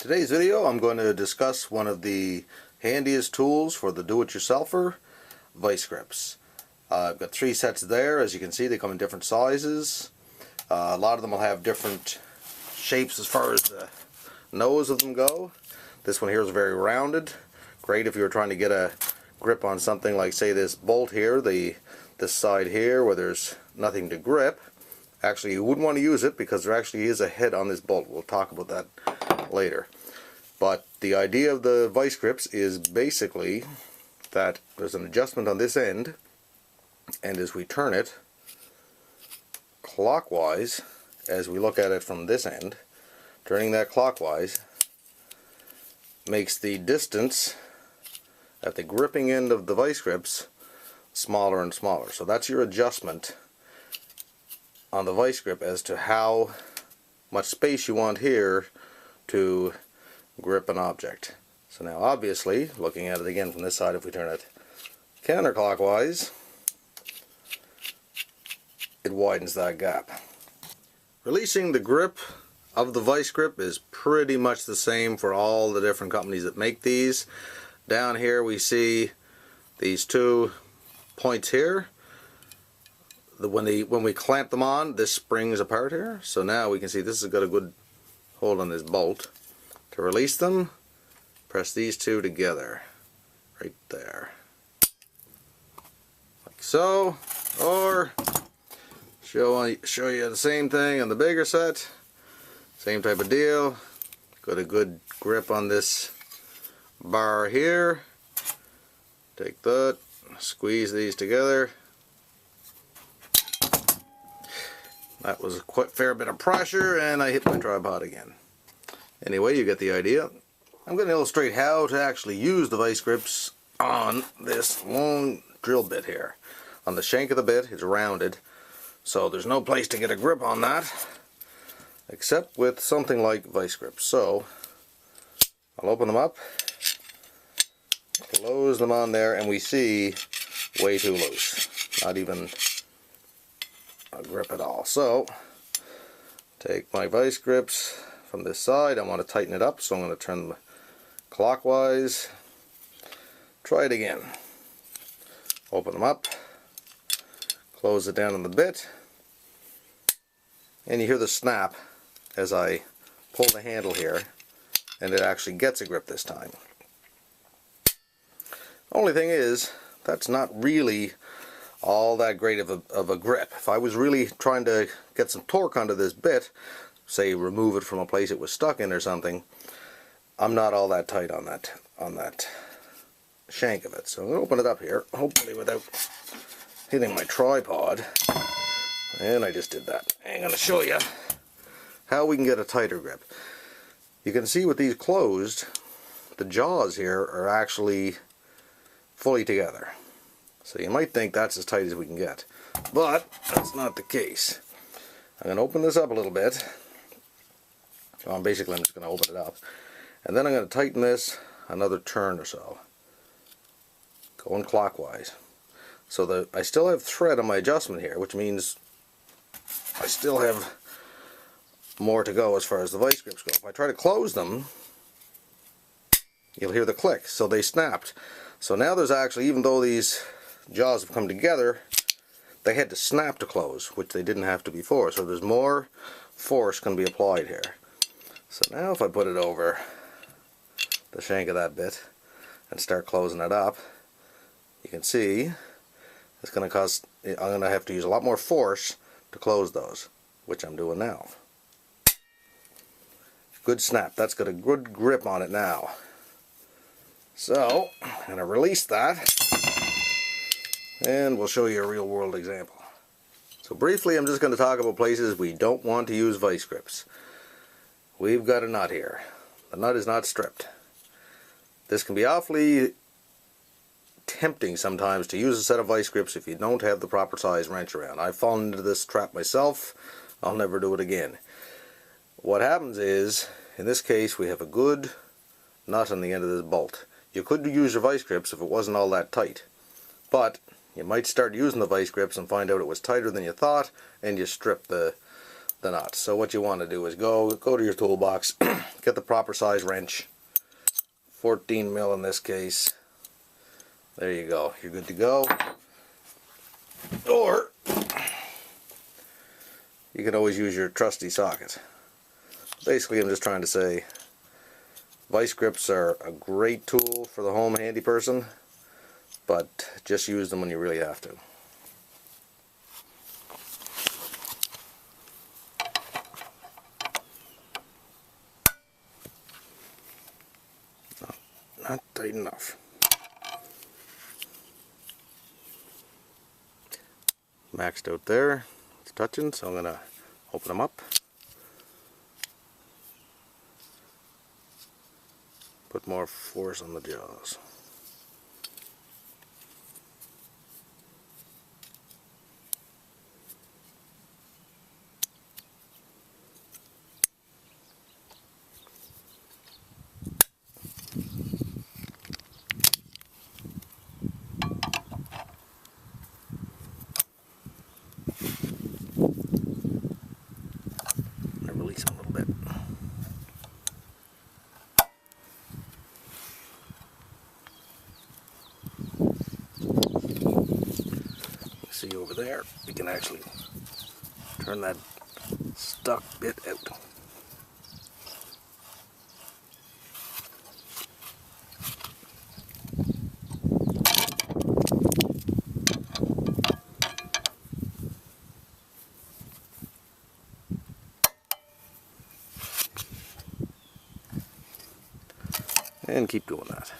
Today's video I'm going to discuss one of the handiest tools for the do-it-yourselfer, vice grips. I've got 3 sets there. As you can see, they come in different sizes. A lot of them will have different shapes as far as the nose of them go. This one here is very rounded. Great if you're trying to get a grip on something like, say, this bolt here, this side here where there's nothing to grip. Actually, you wouldn't want to use it because there actually is a head on this bolt. We'll talk about that later. But the idea of the vice grips is basically that there's an adjustment on this end, and as we turn it clockwise, as we look at it from this end, turning that clockwise makes the distance at the gripping end of the vice grips smaller and smaller. So that's your adjustment on the vice grip as to how much space you want here to grip an object. So now obviously, looking at it again from this side, if we turn it counterclockwise, it widens that gap. Releasing the grip of the vice grip is pretty much the same for all the different companies that make these. Down here we see these 2 points here. When we clamp them on, this springs apart here. So now we can see this has got a good hold on this bolt. To release them, press these 2 together, right there, like so. Or show you the same thing on the bigger set, same type of deal. Got a good grip on this bar here. Take that, squeeze these together. That was a fair bit of pressure, and I hit my tripod again. Anyway, you get the idea. I'm going to illustrate how to actually use the vice grips on this long drill bit here. On the shank of the bit, it's rounded, so there's no place to get a grip on that except with something like vice grips. So I'll open them up, close them on there, and we see way too loose. Not even a grip at all. So take my vice grips from this side. I want to tighten it up, so I'm going to turn them clockwise. Try it again. Open them up, close it down on the bit, and you hear the snap as I pull the handle here, and it actually gets a grip this time. Only thing is, that's not really all that great of a grip. If I was really trying to get some torque onto this bit, say remove it from a place it was stuck in or something, I'm not all that tight on that shank of it. So I'm going to open it up here, hopefully without hitting my tripod. And I just did that. I'm going to show you how we can get a tighter grip. You can see with these closed, the jaws here are actually fully together. So you might think that's as tight as we can get, but that's not the case. I'm going to open this up a little bit. Well, basically I'm just going to open it up, and then I'm going to tighten this another turn or so, going clockwise. So I still have thread on my adjustment here, which means I still have more to go as far as the vice grips go. If I try to close them, you'll hear the click. So they snapped. So now there's actually, even though these jaws have come together, they had to snap to close, which they didn't have to before. So there's more force can be applied here. So now if I put it over the shank of that bit and start closing it up, you can see it's going to cause, I'm going to have to use a lot more force to close those, which I'm doing now. Good snap. That's got a good grip on it now. So I'm going to release that, and we'll show you a real world example. So briefly, I'm just going to talk about places we don't want to use vice grips. We've got a nut here. The nut is not stripped. This can be awfully tempting sometimes to use a set of vice grips if you don't have the proper size wrench around. I've fallen into this trap myself. I'll never do it again. What happens is, in this case, we have a good nut on the end of this bolt. You could use your vice grips if it wasn't all that tight, but you might start using the vice grips and find out it was tighter than you thought, and you strip the the nut. So what you want to do is go to your toolbox, get the proper size wrench, 14 mil in this case. There you go, you're good to go. Or you can always use your trusty socket. Basically, I'm just trying to say vice grips are a great tool for the home handy person, but just use them when you really have to. Not tight enough. Maxed out there. It's touching, so I'm going to open them up. Put more force on the jaws. And release them a little bit. See over there, we can actually turn that stuck bit out. And keep doing that.